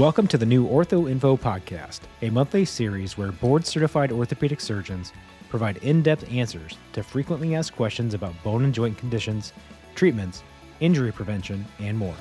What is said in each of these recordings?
Welcome to the new Ortho Info podcast, a monthly series where board-certified orthopedic surgeons provide in-depth answers to frequently asked questions about bone and joint conditions, treatments, injury prevention, and more.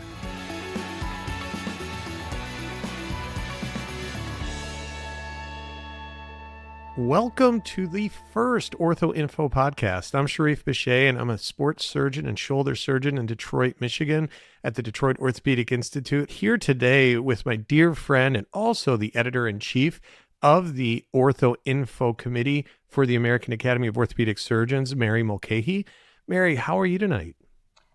Welcome to the first Ortho Info podcast. I'm Sharif Bichet, and I'm a sports surgeon and shoulder surgeon in Detroit, Michigan at the Detroit Orthopedic Institute. Here today with my dear friend and also the editor-in-chief of the Ortho Info Committee for the American Academy of Orthopedic Surgeons, Mary Mulcahy. Mary, how are you tonight?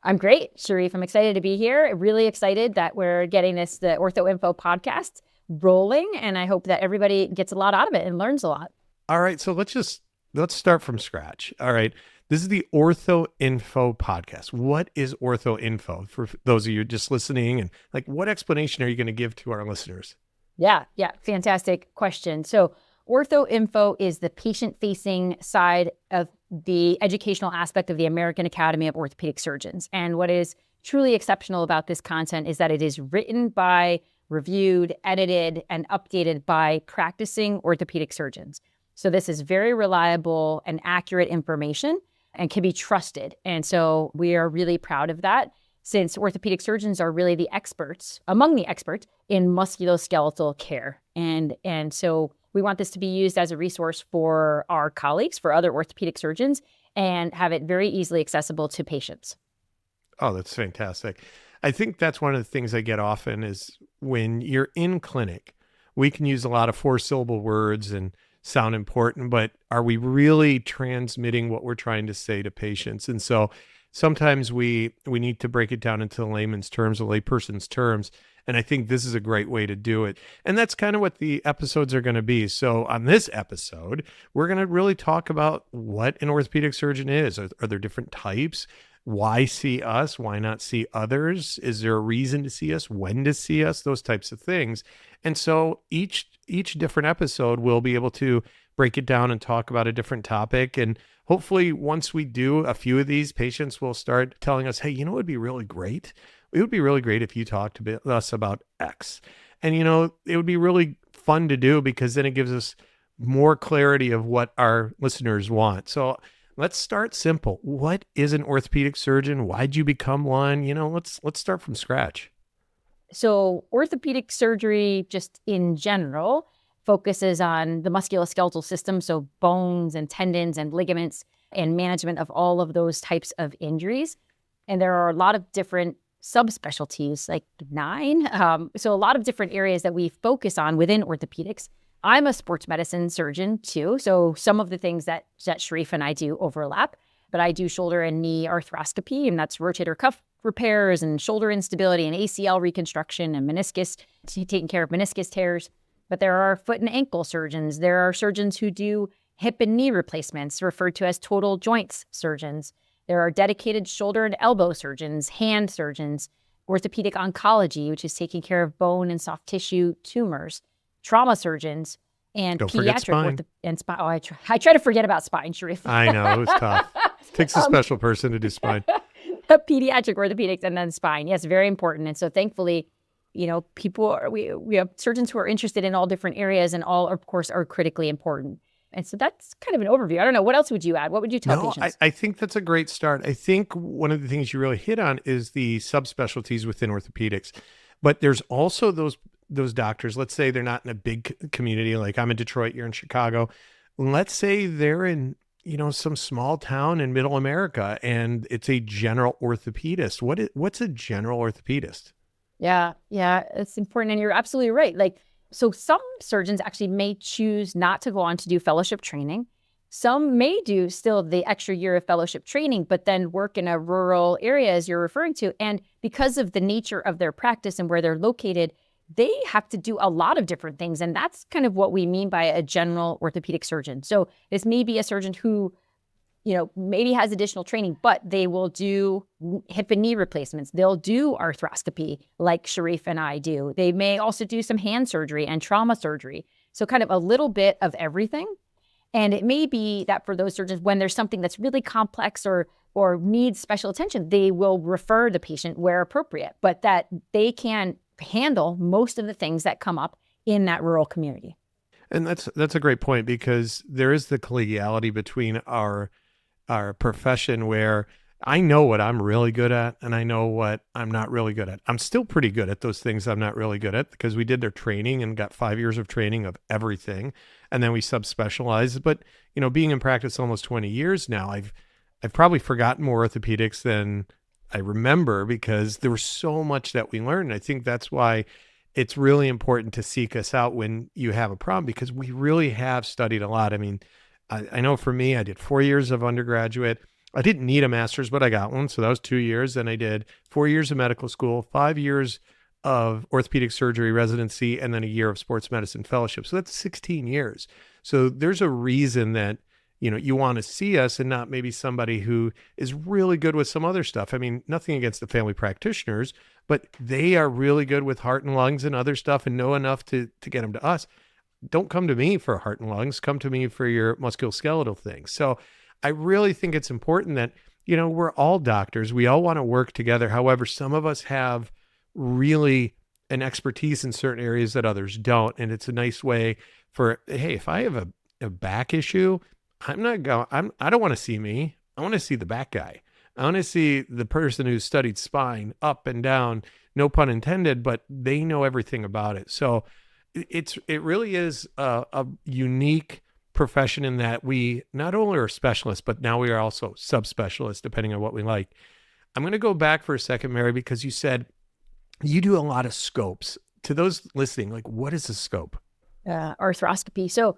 I'm great, Sharif. I'm excited to be here. Really excited that we're getting the Ortho Info podcast rolling, and I hope that everybody gets a lot out of it and learns a lot. All right, so let's start from scratch. All right, this is the Ortho Info podcast. What is Ortho Info for those of you just listening, and what explanation are you going to give to our listeners? Yeah, fantastic question. So Ortho Info is the patient-facing side of the educational aspect of the American Academy of Orthopedic Surgeons. And what is truly exceptional about this content is that it is written by, reviewed, edited, and updated by practicing orthopedic surgeons. So this is very reliable and accurate information and can be trusted. And so we are really proud of that, since orthopedic surgeons are really the experts, among the experts, in musculoskeletal care. And so we want this to be used as a resource for our colleagues, for other orthopedic surgeons, and have it very easily accessible to patients. Oh, that's fantastic. I think that's one of the things I get often is when you're in clinic, we can use a lot of four-syllable words and sound important, but are we really transmitting what we're trying to say to patients? And so sometimes we need to break it down into layman's terms, a layperson's terms. And I think this is a great way to do it. And that's kind of what the episodes are going to be. So on this episode, we're going to really talk about what an orthopedic surgeon is. Are there different types? Why see us? Why not see others? Is there a reason to see us? When to see us? Those types of things. And so each different episode, we'll be able to break it down and talk about a different topic. And hopefully once we do a few of these, patients will start telling us, hey, you know what would be really great? It would be really great if you talked to us about X. And, it would be really fun to do because then it gives us more clarity of what our listeners want. So let's start simple. What is an orthopedic surgeon? Why'd you become one? Let's start from scratch. So orthopedic surgery, just in general, focuses on the musculoskeletal system, so bones and tendons and ligaments, and management of all of those types of injuries. And there are a lot of different subspecialties, like 9. So a lot of different areas that we focus on within orthopedics. I'm a sports medicine surgeon too, so some of the things that Sharif and I do overlap, but I do shoulder and knee arthroscopy, and that's rotator cuff repairs and shoulder instability and ACL reconstruction and meniscus, taking care of meniscus tears. But there are foot and ankle surgeons. There are surgeons who do hip and knee replacements, referred to as total joints surgeons. There are dedicated shoulder and elbow surgeons, hand surgeons, orthopedic oncology, which is taking care of bone and soft tissue tumors, trauma surgeons, and pediatric and spine. Oh, I try to forget about spine, Sharif. I know, it was tough. It takes a special person to do spine. Pediatric orthopedics and then spine. Yes, very important. And so thankfully, we have surgeons who are interested in all different areas, and all, of course, are critically important. And so that's kind of an overview. I don't know. What else would you add? What would you tell patients? I think that's a great start. I think one of the things you really hit on is the subspecialties within orthopedics. But there's also those doctors, let's say they're not in a big community, like I'm in Detroit, you're in Chicago. Let's say they're in, some small town in middle America, and it's a general orthopedist. What's a general orthopedist? Yeah, it's important. And you're absolutely right. So some surgeons actually may choose not to go on to do fellowship training. Some may do still the extra year of fellowship training, but then work in a rural area, as you're referring to. And because of the nature of their practice and where they're located, they have to do a lot of different things. And that's kind of what we mean by a general orthopedic surgeon. So this may be a surgeon who, maybe has additional training, but they will do hip and knee replacements. They'll do arthroscopy like Sharif and I do. They may also do some hand surgery and trauma surgery. So kind of a little bit of everything. And it may be that for those surgeons, when there's something that's really complex or needs special attention, they will refer the patient where appropriate, but that they can handle most of the things that come up in that rural community. And that's a great point, because there is the collegiality between our profession, where I know what I'm really good at and I know what I'm not really good at. I'm still pretty good at those things I'm not really good at, because we did their training and got 5 years of training of everything. And then we subspecialized. But, being in practice almost 20 years now, I've probably forgotten more orthopedics than I remember, because there was so much that we learned. I think that's why it's really important to seek us out when you have a problem, because we really have studied a lot. I mean, I know for me, I did 4 years of undergraduate. I didn't need a master's, but I got one. So that was 2 years. Then I did 4 years of medical school, 5 years of orthopedic surgery residency, and then a year of sports medicine fellowship. So that's 16 years. So there's a reason that, you want to see us and not maybe somebody who is really good with some other stuff. I mean, nothing against the family practitioners, but they are really good with heart and lungs and other stuff and know enough to get them to us. Don't come to me for heart and lungs. Come to me for your musculoskeletal things. So I really think it's important that, we're all doctors. We all want to work together. However, some of us have really an expertise in certain areas that others don't. And it's a nice way for, hey, if I have a back issue, I don't want to see me. I want to see the back guy. I want to see the person who's studied spine up and down, no pun intended, but they know everything about it. So it really is a unique profession in that we not only are specialists, but now we are also subspecialists, depending on what we like. I'm going to go back for a second, Mary, because you said you do a lot of scopes. To those listening, like, what is a scope? Arthroscopy. So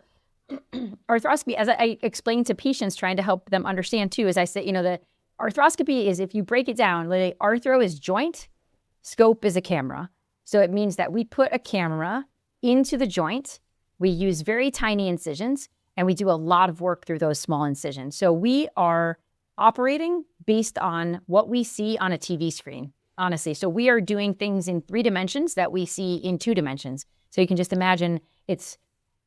arthroscopy, as I explained to patients, trying to help them understand too, is I said, the arthroscopy is, if you break it down, like, arthro is joint, scope is a camera. So it means that we put a camera into the joint, we use very tiny incisions, and we do a lot of work through those small incisions. So we are operating based on what we see on a TV screen, honestly. So we are doing things in 3 dimensions that we see in 2 dimensions. So you can just imagine, it's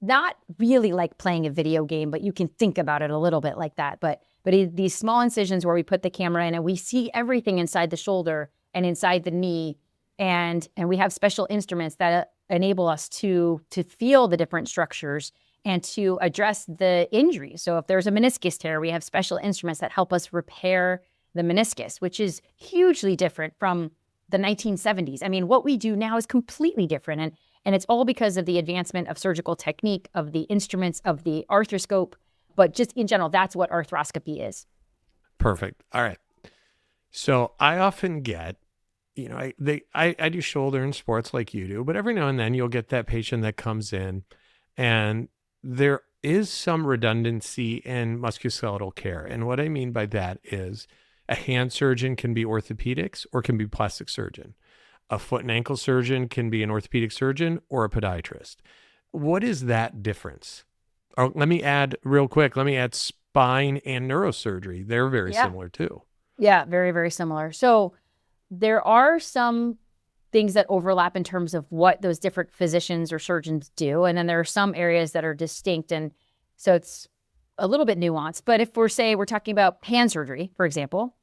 not really like playing a video game, but you can think about it a little bit like that. But these small incisions where we put the camera in and we see everything inside the shoulder and inside the knee, and we have special instruments that enable us to feel the different structures and to address the injury. So if there's a meniscus tear, we have special instruments that help us repair the meniscus, which is hugely different from the 1970s. I mean, what we do now is completely different. And it's all because of the advancement of surgical technique, of the instruments, of the arthroscope. But just in general, that's what arthroscopy is. Perfect. All right. So I often get, I do shoulder and sports like you do, but every now and then you'll get that patient that comes in and there is some redundancy in musculoskeletal care. And what I mean by that is a hand surgeon can be orthopedics or can be plastic surgeon. A foot and ankle surgeon can be an orthopedic surgeon or a podiatrist. What is that difference? Or let me add spine and neurosurgery. They're very similar too. Yeah, very, very similar. So there are some things that overlap in terms of what those different physicians or surgeons do. And then there are some areas that are distinct. And so it's a little bit nuanced. But if we're talking about hand surgery, for example,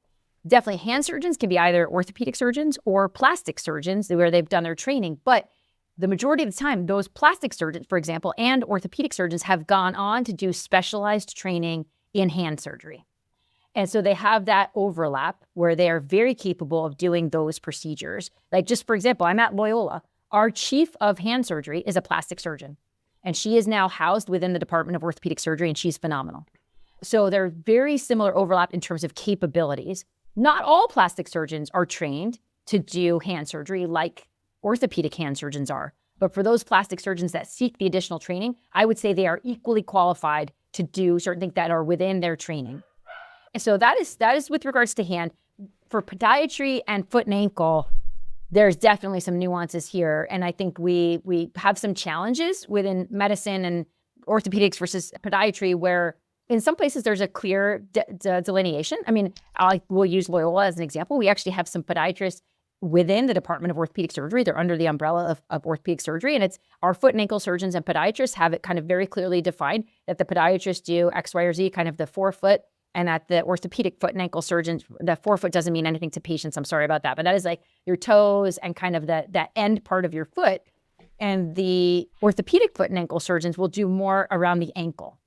definitely hand surgeons can be either orthopedic surgeons or plastic surgeons where they've done their training. But the majority of the time, those plastic surgeons, for example, and orthopedic surgeons have gone on to do specialized training in hand surgery. And so they have that overlap where they are very capable of doing those procedures. Like, just for example, I'm at Loyola. Our chief of hand surgery is a plastic surgeon, and she is now housed within the Department of Orthopedic Surgery, and she's phenomenal. So they're very similar overlap in terms of capabilities. Not all plastic surgeons are trained to do hand surgery like orthopedic hand surgeons are. But for those plastic surgeons that seek the additional training, I would say they are equally qualified to do certain things that are within their training. And so that is with regards to hand. For podiatry and foot and ankle, there's definitely some nuances here. And I think we have some challenges within medicine and orthopedics versus podiatry where in some places there's a clear delineation. I mean, we'll use Loyola as an example. We actually have some podiatrists within the Department of Orthopedic Surgery. They're under the umbrella of orthopedic surgery. And it's our foot and ankle surgeons and podiatrists have it kind of very clearly defined that the podiatrists do X, Y, or Z, kind of the forefoot And at the orthopedic foot and ankle surgeons, the forefoot doesn't mean anything to patients. I'm sorry about that. But that is like your toes and kind of that end part of your foot. And the orthopedic foot and ankle surgeons will do more around the ankle.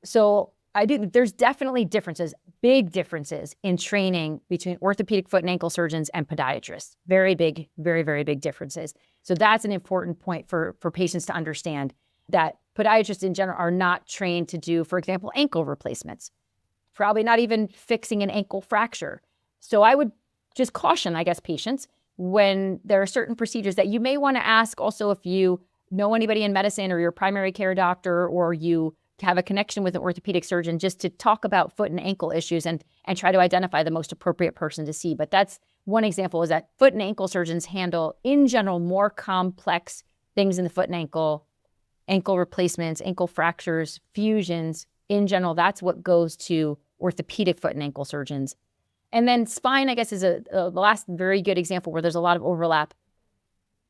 So there's definitely differences, big differences in training between orthopedic foot and ankle surgeons and podiatrists. Very big, very, very big differences. So that's an important point for patients to understand, that podiatrists in general are not trained to do, for example, ankle replacements, probably not even fixing an ankle fracture. So I would just caution, I guess, patients when there are certain procedures that you may want to ask also if you know anybody in medicine or your primary care doctor, or you have a connection with an orthopedic surgeon, just to talk about foot and ankle issues and try to identify the most appropriate person to see. But that's one example, is that foot and ankle surgeons handle, in general, more complex things in the foot and ankle replacements, ankle fractures, fusions. In general, that's what goes to orthopedic foot and ankle surgeons. And then spine, I guess, is a last very good example where there's a lot of overlap.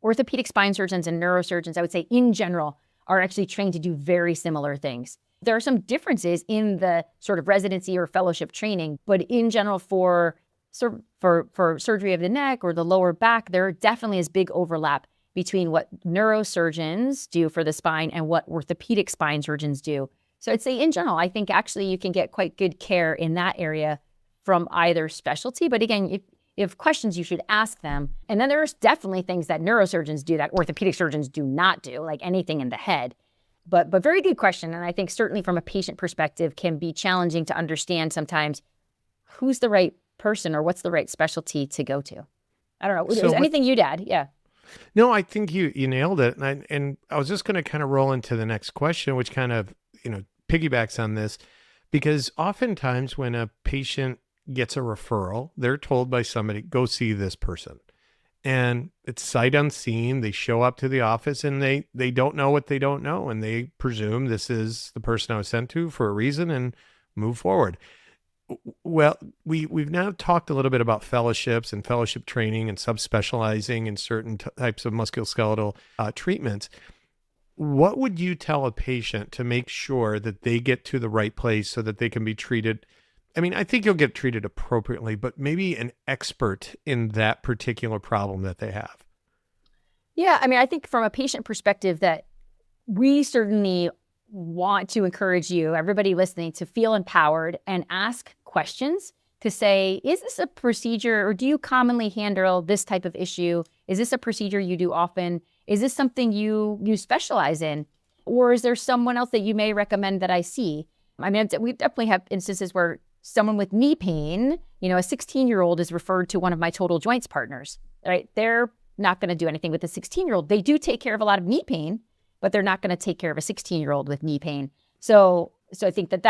Orthopedic spine surgeons and neurosurgeons, I would say, in general, are actually trained to do very similar things. There are some differences in the sort of residency or fellowship training, but in general, for surgery of the neck or the lower back, there definitely is big overlap between what neurosurgeons do for the spine and what orthopedic spine surgeons do. So I'd say in general, I think actually you can get quite good care in that area from either specialty. But again, if you have questions, you should ask them. And then there's definitely things that neurosurgeons do that orthopedic surgeons do not do, like anything in the head. But very good question. And I think certainly from a patient perspective can be challenging to understand sometimes who's the right person or what's the right specialty to go to. I don't know. Is anything you'd add? Yeah. No, I think you nailed it. And I was just going to kind of roll into the next question, which kind of, piggybacks on this, because oftentimes when a patient gets a referral, they're told by somebody, go see this person. And it's sight unseen. They show up to the office and they don't know what they don't know. And they presume this is the person I was sent to for a reason and move forward. Well, we've now talked a little bit about fellowships and fellowship training and subspecializing in certain types of musculoskeletal treatments. What would you tell a patient to make sure that they get to the right place so that they can be treated? I mean, I think you'll get treated appropriately, but maybe an expert in that particular problem that they have. Yeah, I mean, I think from a patient perspective that we certainly want to encourage you, everybody listening, to feel empowered and ask questions to say, is this a procedure, or do you commonly handle this type of issue? Is this a procedure you do often? Is this something you specialize in? Or is there someone else that you may recommend that I see? I mean, we definitely have instances where someone with knee pain, a 16-year-old is referred to one of my total joints partners, right? They're not going to do anything with a 16-year-old. They do take care of a lot of knee pain, but they're not going to take care of a 16-year-old with knee pain. So I think that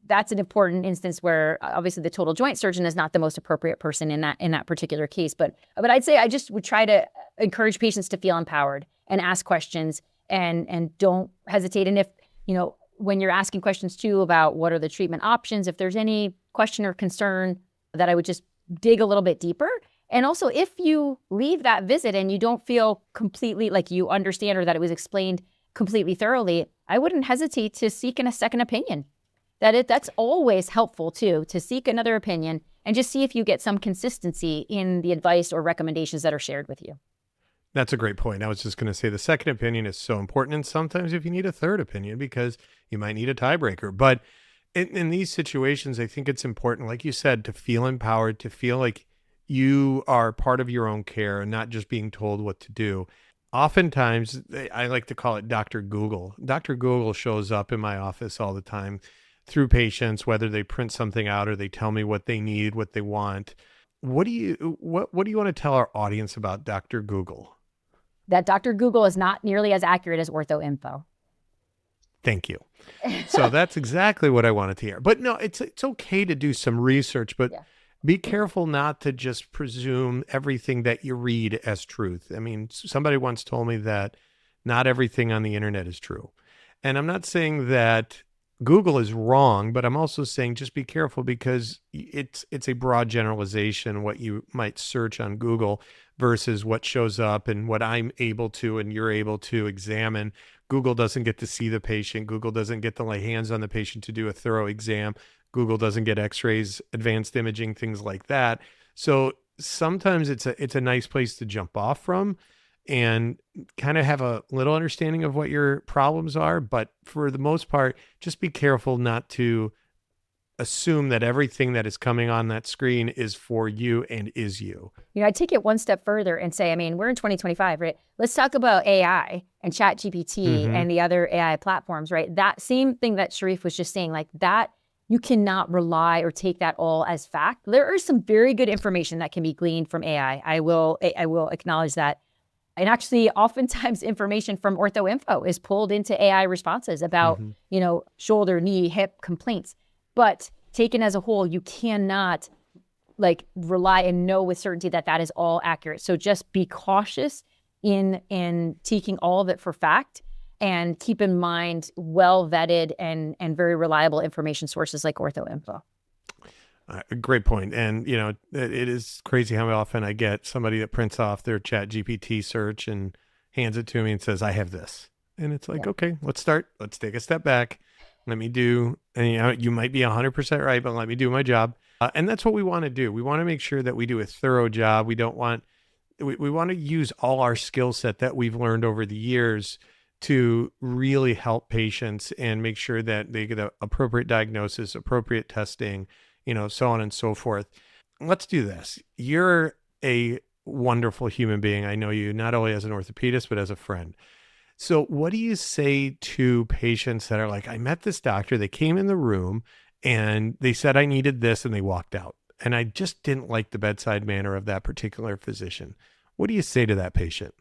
that's an important instance where obviously the total joint surgeon is not the most appropriate person in that particular case. But I'd say I just would try to encourage patients to feel empowered and ask questions and don't hesitate. And if, when you're asking questions too about what are the treatment options, if there's any question or concern, that I would just dig a little bit deeper. And also, if you leave that visit and you don't feel completely like you understand or that it was explained completely thoroughly, I wouldn't hesitate to seek a second opinion. That's always helpful too, to seek another opinion and just see if you get some consistency in the advice or recommendations that are shared with you. That's a great point. I was just going to say the second opinion is so important. And sometimes if you need a third opinion, because you might need a tiebreaker. But in these situations, I think it's important, like you said, to feel empowered, to feel like you are part of your own care and not just being told what to do. Oftentimes, I like to call it Dr. Google. Dr. Google shows up in my office all the time through patients, whether they print something out or they tell me what they need, what they want. What do you want to tell our audience about Dr. Google? That Dr. Google is not nearly as accurate as OrthoInfo. Thank you. So that's exactly what I wanted to hear. But no, it's okay to do some research, but be careful not to just presume everything that you read as truth. I mean, somebody once told me that not everything on the internet is true. And I'm not saying that Google is wrong, but I'm also saying just be careful, because it's a broad generalization, what you might search on Google versus what shows up and what I'm able to and you're able to examine. Google doesn't get to see the patient. Google doesn't get to lay hands on the patient to do a thorough exam. Google doesn't get x-rays, advanced imaging, things like that. So sometimes it's a nice place to jump off from and kind of have a little understanding of what your problems are. But for the most part, just be careful not to assume that everything that is coming on that screen is for you and is you. I take it one step further and say, I mean, we're in 2025, right? Let's talk about AI and ChatGPT and the other AI platforms, right? That same thing that Sharif was just saying, like that, you cannot rely or take that all as fact. There is some very good information that can be gleaned from AI. I will acknowledge that. And actually, oftentimes information from OrthoInfo is pulled into AI responses about, shoulder, knee, hip complaints. But taken as a whole, you cannot rely and know with certainty that that is all accurate. So just be cautious in taking all of it for fact, and keep in mind well vetted and very reliable information sources like OrthoInfo. Great point. And, it is crazy how often I get somebody that prints off their ChatGPT search and hands it to me and says, I have this. And it's like, okay, let's take a step back. Let me do, and you might be 100% right, but let me do my job. And that's what we want to do. We want to make sure that we do a thorough job. We want to use all our skill set that we've learned over the years to really help patients and make sure that they get the appropriate diagnosis, appropriate testing, so on and so forth. Let's do this. You're a wonderful human being. I know you not only as an orthopedist, but as a friend. So what do you say to patients that are like, I met this doctor, they came in the room and they said I needed this and they walked out, and I just didn't like the bedside manner of that particular physician. What do you say to that patient?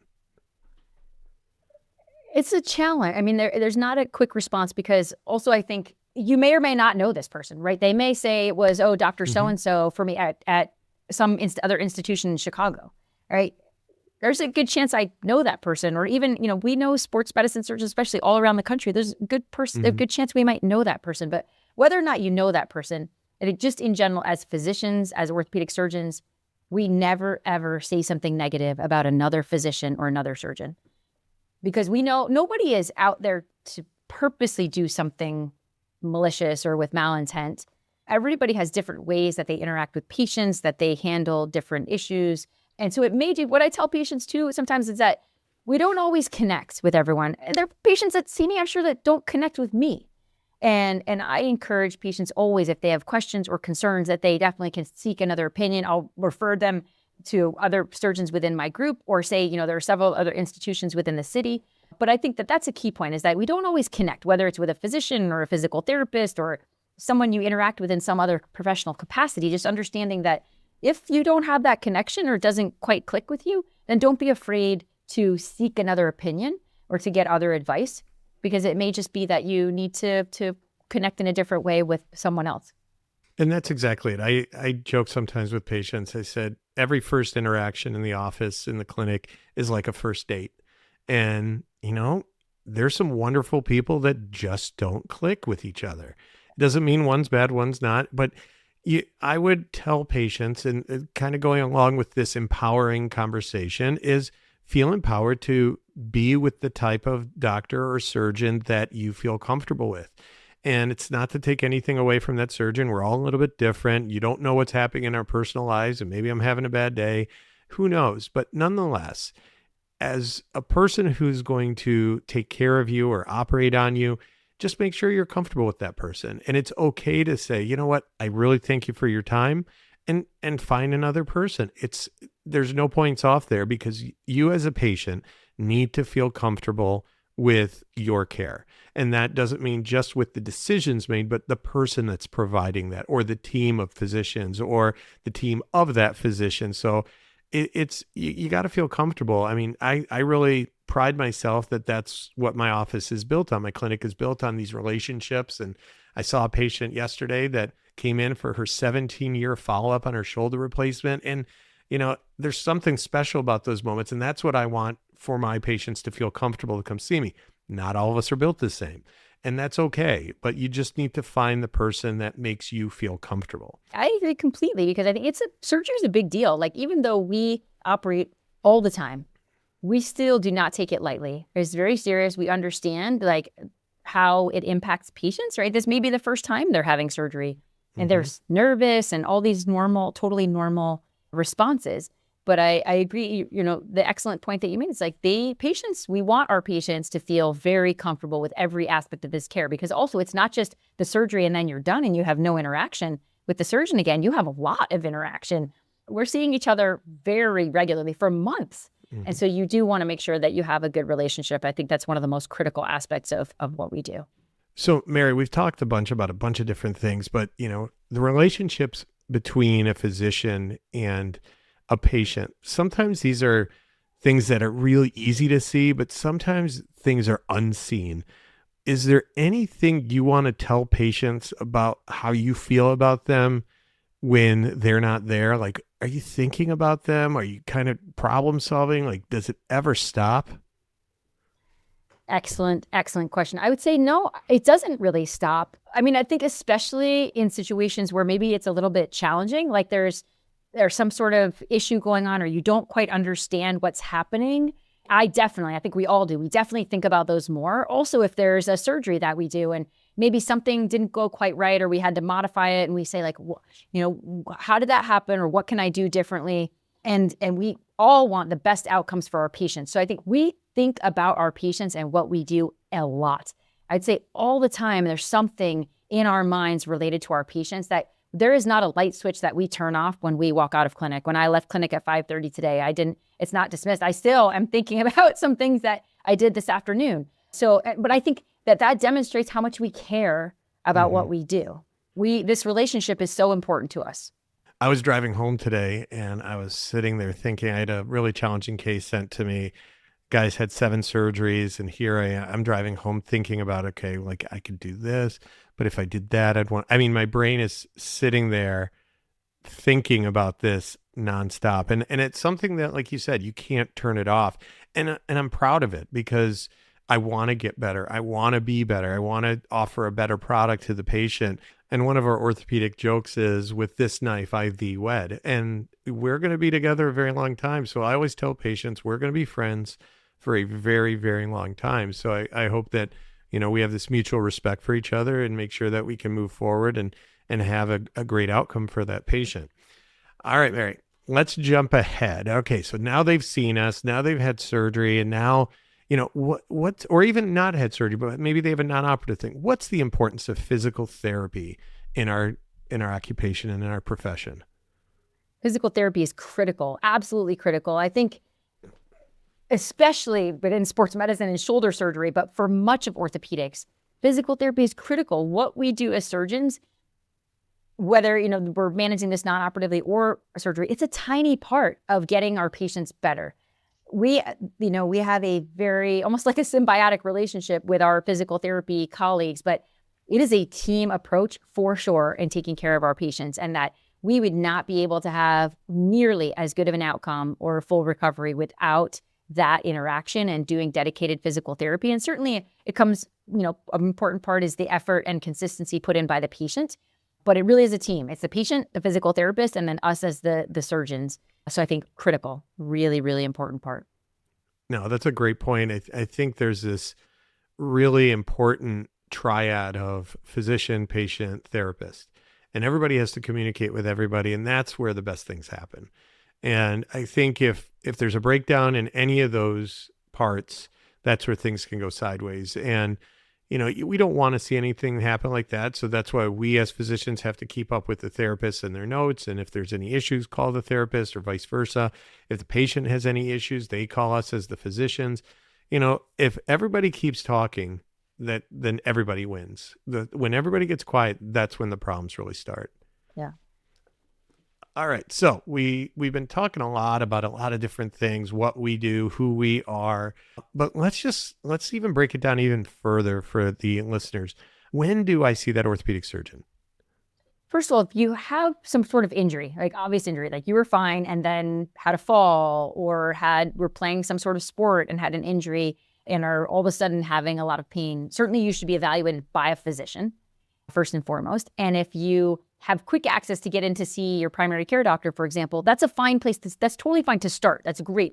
It's a challenge. I mean, there's not a quick response, because also I think you may or may not know this person, right? They may say it was, Dr. So-and-so for me at some other institution in Chicago, right? There's a good chance I know that person, or even, we know sports medicine surgeons, especially all around the country. There's a good chance we might know that person. But whether or not you know that person, I think just in general, as physicians, as orthopedic surgeons, we never, ever say something negative about another physician or another surgeon, because we know nobody is out there to purposely do something malicious or with malintent. Everybody has different ways that they interact with patients, that they handle different issues. And so it may do, what I tell patients too sometimes is that we don't always connect with everyone. There are patients that see me, I'm sure, that don't connect with me. And I encourage patients always, if they have questions or concerns, that they definitely can seek another opinion. I'll refer them to other surgeons within my group, or say, there are several other institutions within the city. But I think that that's a key point, is that we don't always connect, whether it's with a physician or a physical therapist or someone you interact with in some other professional capacity. Just understanding that if you don't have that connection or it doesn't quite click with you, then don't be afraid to seek another opinion or to get other advice, because it may just be that you need to connect in a different way with someone else. And that's exactly it. I joke sometimes with patients. I said, every first interaction in the office, in the clinic, is like a first date. And, there's some wonderful people that just don't click with each other. It doesn't mean one's bad, one's not. But I would tell patients, and kind of going along with this empowering conversation, is feel empowered to be with the type of doctor or surgeon that you feel comfortable with. And it's not to take anything away from that surgeon. We're all a little bit different. You don't know what's happening in our personal lives, and maybe I'm having a bad day. Who knows? But nonetheless, as a person who's going to take care of you or operate on you, just make sure you're comfortable with that person. And it's okay to say, you know what, I really thank you for your time, and find another person. There's no points off there, because you as a patient need to feel comfortable with your care. And that doesn't mean just with the decisions made, but the person that's providing that, or the team of physicians, or the team of that physician. So you got to feel comfortable. I mean, I really pride myself that that's what my office is built on. My clinic is built on these relationships. And I saw a patient yesterday that came in for her 17-year follow-up on her shoulder replacement. And, there's something special about those moments. And that's what I want for my patients to feel comfortable to come see me. Not all of us are built the same, and that's okay. But you just need to find the person that makes you feel comfortable. I agree completely, because I think surgery is a big deal. Like, even though we operate all the time, we still do not take it lightly. It's very serious. We understand how it impacts patients, right? This may be the first time they're having surgery. And they're nervous and all these totally normal responses. But I agree, the excellent point that you made is like we want our patients to feel very comfortable with every aspect of this care, because also it's not just the surgery and then you're done and you have no interaction with the surgeon again. You have a lot of interaction. We're seeing each other very regularly for months. And so you do want to make sure that you have a good relationship. I think that's one of the most critical aspects of what we do. So, Mary, we've talked about a bunch of different things, but, the relationships between a physician and a patient, sometimes these are things that are really easy to see, but sometimes things are unseen. Is there anything you want to tell patients about how you feel about them when they're not there? Like, are you thinking about them? Are you kind of problem solving? Like, does it ever stop? Excellent question. I would say no, it doesn't really stop. I mean, I think especially in situations where maybe it's a little bit challenging, like there's some sort of issue going on or you don't quite understand what's happening. I think we all do. We definitely think about those more. Also, if there's a surgery that we do and maybe something didn't go quite right or we had to modify it and we say like, how did that happen or what can I do differently? And we all want the best outcomes for our patients. So I think we think about our patients and what we do a lot. I'd say all the time there's something in our minds related to our patients that there is not a light switch that we turn off when we walk out of clinic. When I left clinic at 5:30 today, it's not dismissed. I still am thinking about some things that I did this afternoon. So, but I think that demonstrates how much we care about what we do. This relationship is so important to us. I was driving home today and I was sitting there thinking, I had a really challenging case sent to me. Guys had 7 surgeries and here I'm driving home thinking about, okay, like I could do this, but if I did that, my brain is sitting there thinking about this nonstop. And it's something that, like you said, you can't turn it off. And I'm proud of it because I want to get better. I want to be better. I want to offer a better product to the patient. And one of our orthopedic jokes is, with this knife, I thee wed. And we're going to be together a very long time. So I always tell patients we're going to be friends for a very, very long time. So I hope that, we have this mutual respect for each other and make sure that we can move forward and have a great outcome for that patient. All right, Mary, let's jump ahead. Okay, so now they've seen us, now they've had surgery, and now, or even not had surgery, but maybe they have a non-operative thing. What's the importance of physical therapy in our occupation and in our profession? Physical therapy is critical, absolutely critical. I think especially but in sports medicine and shoulder surgery, but for much of orthopedics, physical therapy is critical. What we do as surgeons, whether we're managing this non-operatively or surgery, it's a tiny part of getting our patients better. We have a very, almost like a symbiotic relationship with our physical therapy colleagues, but it is a team approach for sure in taking care of our patients, and that we would not be able to have nearly as good of an outcome or a full recovery without that interaction and doing dedicated physical therapy. And certainly it comes, an important part is the effort and consistency put in by the patient, but it really is a team. It's the patient, the physical therapist, and then us as the surgeons. So I think critical, really, really important part. No, that's a great point. I think there's this really important triad of physician, patient, therapist, and everybody has to communicate with everybody. And that's where the best things happen. And I think if there's a breakdown in any of those parts, that's where things can go sideways. And, we don't want to see anything happen like that. So that's why we as physicians have to keep up with the therapists and their notes. And if there's any issues, call the therapist, or vice versa. If the patient has any issues, they call us as the physicians. If everybody keeps talking, then everybody wins. When everybody gets quiet, that's when the problems really start. Yeah. All right. So we've been talking a lot about a lot of different things, what we do, who we are, but let's even break it down even further for the listeners. When do I see that orthopedic surgeon? First of all, if you have some sort of injury, like obvious injury, like you were fine and then had a fall or were playing some sort of sport and had an injury and are all of a sudden having a lot of pain, certainly you should be evaluated by a physician first and foremost. And if you have quick access to get in to see your primary care doctor, for example, that's a fine place that's totally fine to start. That's great.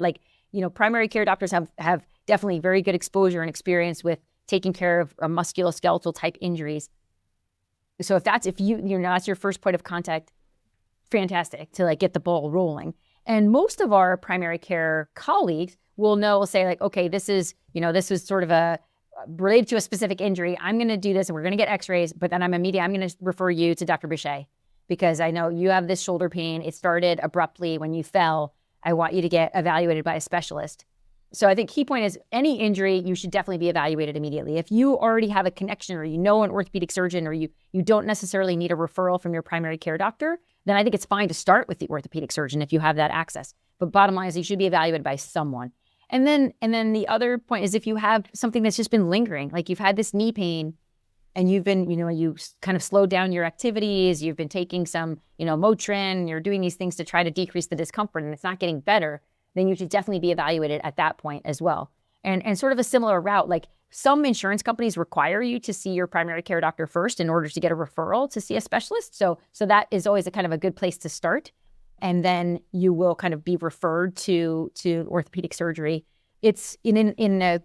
Primary care doctors have definitely very good exposure and experience with taking care of musculoskeletal type injuries. So if that's your first point of contact, fantastic to like get the ball rolling. And most of our primary care colleagues will say like, okay, this is sort of related to a specific injury. I'm going to do this and we're going to get x-rays, but then I'm going to refer you to Dr. Boucher because I know you have this shoulder pain. It started abruptly when you fell. I want you to get evaluated by a specialist. So I think key point is any injury, you should definitely be evaluated immediately. If you already have a connection or you know an orthopedic surgeon or you don't necessarily need a referral from your primary care doctor, then I think it's fine to start with the orthopedic surgeon if you have that access. But bottom line is you should be evaluated by someone. And then the other point is if you have something that's just been lingering, like you've had this knee pain and you've been, you kind of slowed down your activities, you've been taking some, Motrin, you're doing these things to try to decrease the discomfort and it's not getting better, then you should definitely be evaluated at that point as well. And sort of a similar route, like some insurance companies require you to see your primary care doctor first in order to get a referral to see a specialist. So that is always a kind of a good place to start. And then you will kind of be referred to orthopedic surgery. It's in an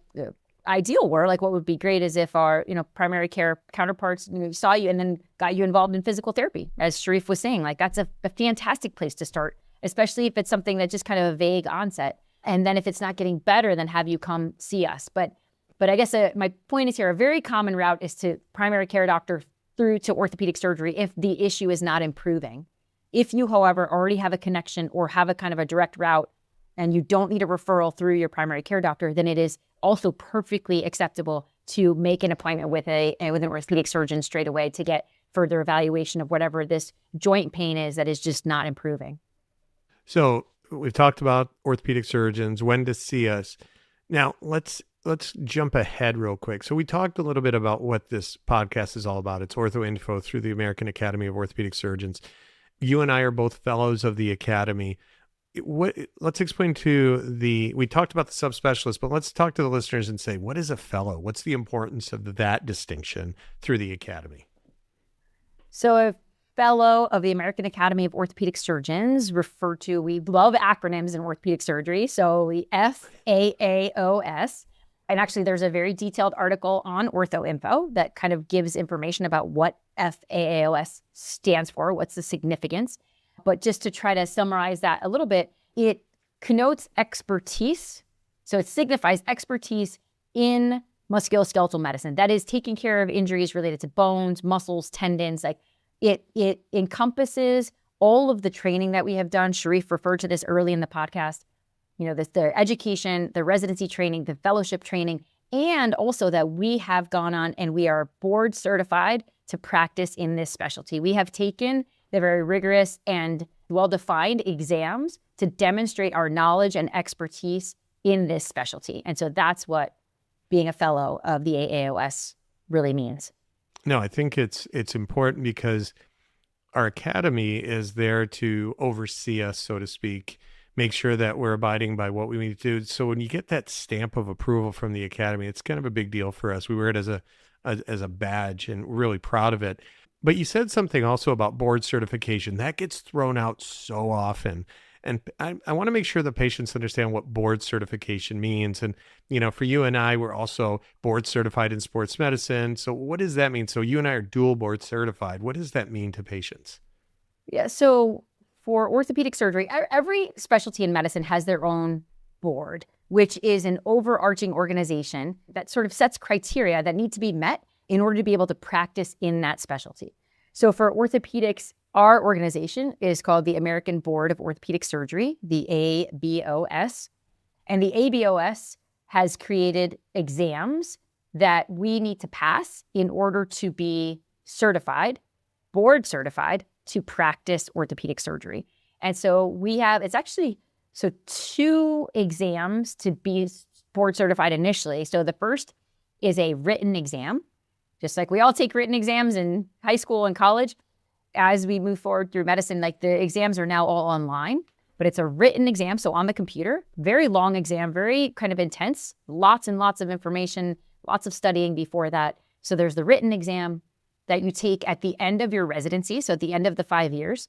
ideal world, like what would be great is if our, primary care counterparts saw you and then got you involved in physical therapy. As Sharif was saying, like that's a fantastic place to start, especially if it's something that's just kind of a vague onset. And then if it's not getting better, then have you come see us. But I guess my point is here, a very common route is to primary care doctor through to orthopedic surgery if the issue is not improving. If you, however, already have a connection or have a kind of a direct route and you don't need a referral through your primary care doctor, then it is also perfectly acceptable to make an appointment with an orthopedic surgeon straight away to get further evaluation of whatever this joint pain is that is just not improving. So we've talked about orthopedic surgeons, when to see us. Now let's jump ahead real quick. So we talked a little bit about what this podcast is all about. It's OrthoInfo through the American Academy of Orthopedic Surgeons. You and I are both fellows of the Academy. Let's explain we talked about the subspecialist, but let's talk to the listeners and say, what is a fellow? What's the importance of that distinction through the Academy? So a fellow of the American Academy of Orthopedic Surgeons, we love acronyms in orthopedic surgery. So the FAAOS. And actually, there's a very detailed article on OrthoInfo that kind of gives information about what FAAOS stands for, what's the significance. But just to try to summarize that a little bit, it connotes expertise. So it signifies expertise in musculoskeletal medicine. That is taking care of injuries related to bones, muscles, tendons. Like it encompasses all of the training that we have done. Sharif referred to this early in the podcast. The education, the residency training, the fellowship training, and also that we have gone on and we are board certified to practice in this specialty. We have taken the very rigorous and well-defined exams to demonstrate our knowledge and expertise in this specialty. And so that's what being a fellow of the AAOS really means. No, I think it's important because our academy is there to oversee us, so to speak, make sure that we're abiding by what we need to do. So when you get that stamp of approval from the academy, it's kind of a big deal for us. We wear it as a badge and we're really proud of it. But you said something also about board certification. That gets thrown out so often. And I want to make sure the patients understand what board certification means. And, for you and I, we're also board certified in sports medicine. So what does that mean? So you and I are dual board certified. What does that mean to patients? Yeah, so for orthopedic surgery, every specialty in medicine has their own board, which is an overarching organization that sort of sets criteria that need to be met in order to be able to practice in that specialty. So for orthopedics, our organization is called the American Board of Orthopedic Surgery, the ABOS. And the ABOS has created exams that we need to pass in order to be certified, board certified, to practice orthopedic surgery. And so it's actually 2 exams to be board certified initially. So the first is a written exam, just like we all take written exams in high school and college. As we move forward through medicine, like the exams are now all online, but it's a written exam. So on the computer, very long exam, very kind of intense, lots and lots of information, lots of studying before that. So there's the written exam that you take at the end of your residency, so at the end of the 5 years.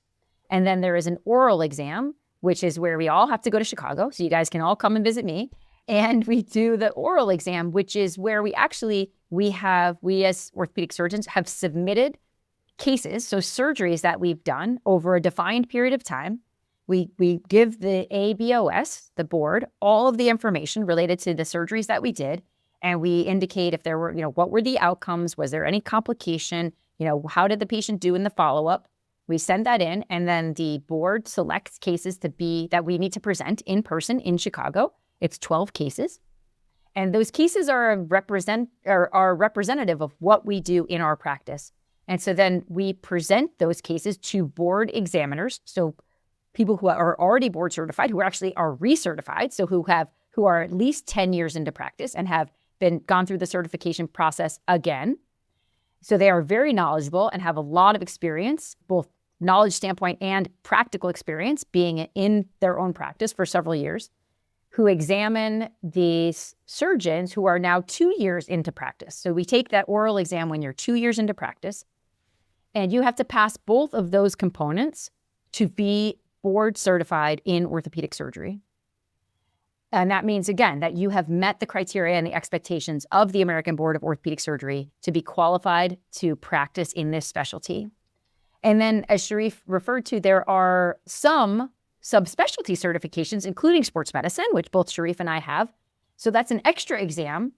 And then there is an oral exam, which is where we all have to go to Chicago. So you guys can all come and visit me. And we do the oral exam, which is where we as orthopedic surgeons have submitted cases, so surgeries that we've done over a defined period of time. We give the ABOS, the board, all of the information related to the surgeries that we did. And we indicate if there were, what were the outcomes? Was there any complication? How did the patient do in the follow-up? We send that in, and then the board selects cases that we need to present in person in Chicago. It's 12 cases. And those cases are representative of what we do in our practice. And so then we present those cases to board examiners. So people who are already board certified, who actually are recertified, so who are at least 10 years into practice and have gone through the certification process again. So they are very knowledgeable and have a lot of experience, both knowledge standpoint and practical experience, being in their own practice for several years, who examine these surgeons who are now 2 years into practice. So we take that oral exam when you're 2 years into practice, and you have to pass both of those components to be board certified in orthopedic surgery. And that means, again, that you have met the criteria and the expectations of the American Board of Orthopedic Surgery to be qualified to practice in this specialty. And then, as Sharif referred to, there are some subspecialty certifications, including sports medicine, which both Sharif and I have. So that's an extra exam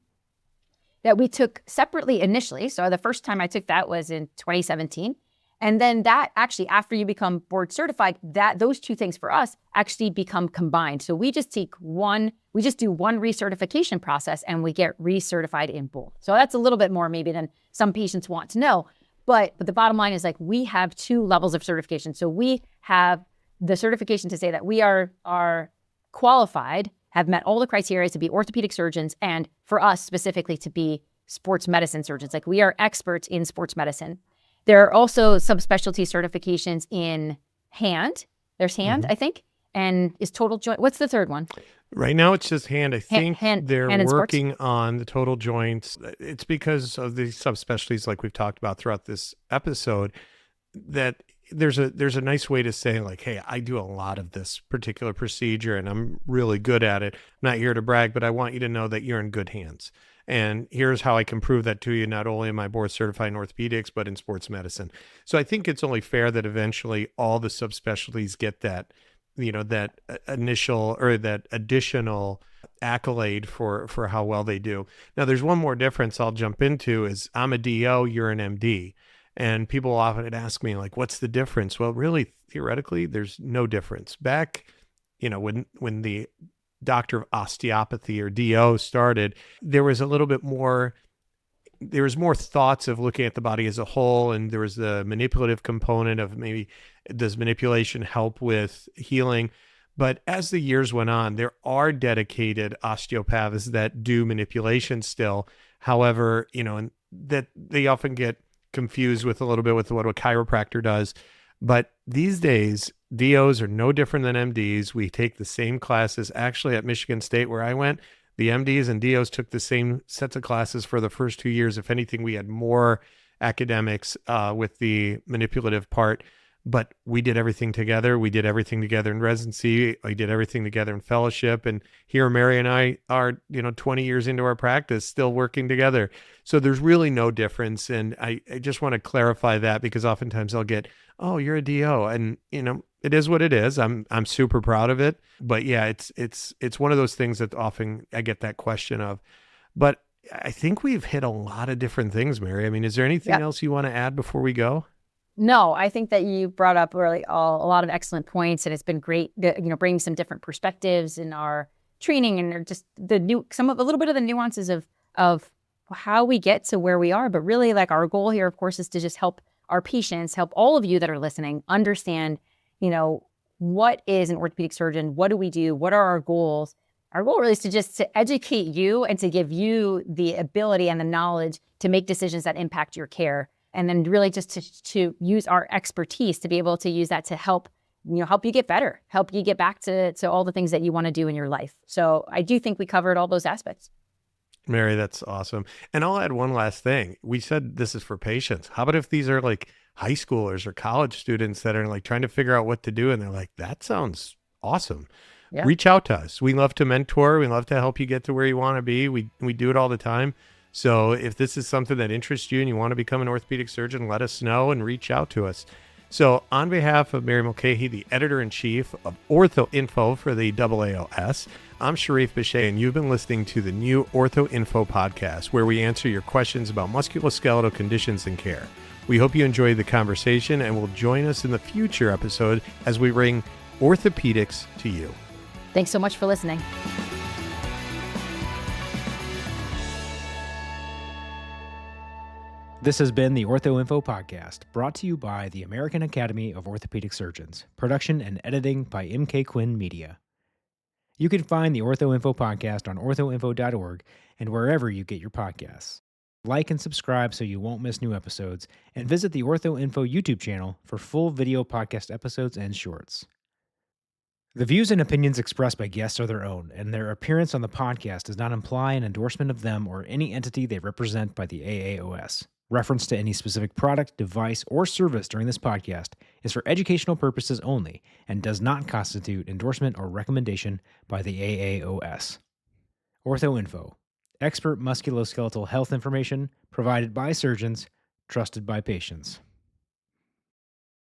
that we took separately initially. So the first time I took that was in 2017. And then that actually, after you become board certified, those two things for us actually become combined. So we just do one recertification process and we get recertified in both. So that's a little bit more maybe than some patients want to know. But the bottom line is, like, we have 2 levels of certification. So we have the certification to say that we are qualified, have met all the criteria to be orthopedic surgeons, and for us specifically to be sports medicine surgeons. Like, we are experts in sports medicine. There are also subspecialty certifications in hand. There's hand, I think, and is total joint. What's the third one? Right now, it's just hand. I think they're hand working on the total joints. It's because of the subspecialties, like we've talked about throughout this episode, that there's a nice way to say, like, hey, I do a lot of this particular procedure and I'm really good at it. I'm not here to brag, but I want you to know that you're in good hands. And here's how I can prove that to you. Not only am I board certified in orthopedics, but in sports medicine. So I think it's only fair that eventually all the subspecialties get that, that initial or that additional accolade for how well they do. Now, there's one more difference I'll jump into is I'm a DO, you're an MD. And people often ask me, like, what's the difference? Well, really, theoretically, there's no difference. Back, when the doctor of osteopathy or DO started, there was a little bit more, there was more thoughts of looking at the body as a whole. And there was the manipulative component of maybe, does manipulation help with healing? But as the years went on, there are dedicated osteopaths that do manipulation still. However, and that they often get confused with a little bit with what a chiropractor does. But these days, DOs are no different than MDs. We take the same classes. Actually, at Michigan State, where I went, the MDs and DOs took the same sets of classes for the first 2 years. If anything, we had more academics with the manipulative part. But we did everything together. We did everything together in residency. We did everything together in fellowship. And here, Mary and I are, 20 years into our practice, still working together. So there's really no difference. And I just want to clarify that, because oftentimes I'll get, oh, you're a DO. And, it is what it is. I'm super proud of it. But yeah, it's one of those things that often I get that question of. But I think we've hit a lot of different things, Mary. I mean, is there anything else you want to add before we go? No, I think that you brought up really a lot of excellent points, and it's been great, bringing some different perspectives in our training, and just a little bit of the nuances of how we get to where we are. But really, like, our goal here, of course, is to just help our patients, help all of you that are listening, understand, what is an orthopedic surgeon? What do we do? What are our goals? Our goal really is to educate you and to give you the ability and the knowledge to make decisions that impact your care. And then really just to use our expertise to be able to use that to help you get better, help you get back to all the things that you want to do in your life. So I do think we covered all those aspects. Mary, that's awesome. And I'll add one last thing. We said this is for patients. How about if these are like high schoolers or college students that are like trying to figure out what to do, and they're like, that sounds awesome. Yeah. Reach out to us. We love to mentor. We love to help you get to where you want to be. We do it all the time. So if this is something that interests you and you want to become an orthopedic surgeon, let us know and reach out to us. So on behalf of Mary Mulcahy, the editor-in-chief of Ortho Info for the AAOS, I'm Sharif Bichet, and you've been listening to the new Ortho Info podcast, where we answer your questions about musculoskeletal conditions and care. We hope you enjoyed the conversation and will join us in the future episode as we bring orthopedics to you. Thanks so much for listening. This has been the Ortho Info Podcast, brought to you by the American Academy of Orthopedic Surgeons. Production and editing by MK Quinn Media. You can find the Ortho Info Podcast on orthoinfo.org and wherever you get your podcasts. Like and subscribe so you won't miss new episodes, and visit the Ortho Info YouTube channel for full video podcast episodes and shorts. The views and opinions expressed by guests are their own, and their appearance on the podcast does not imply an endorsement of them or any entity they represent by the AAOS. Reference to any specific product, device, or service during this podcast is for educational purposes only and does not constitute endorsement or recommendation by the AAOS. Ortho Info. Expert musculoskeletal health information provided by surgeons, trusted by patients.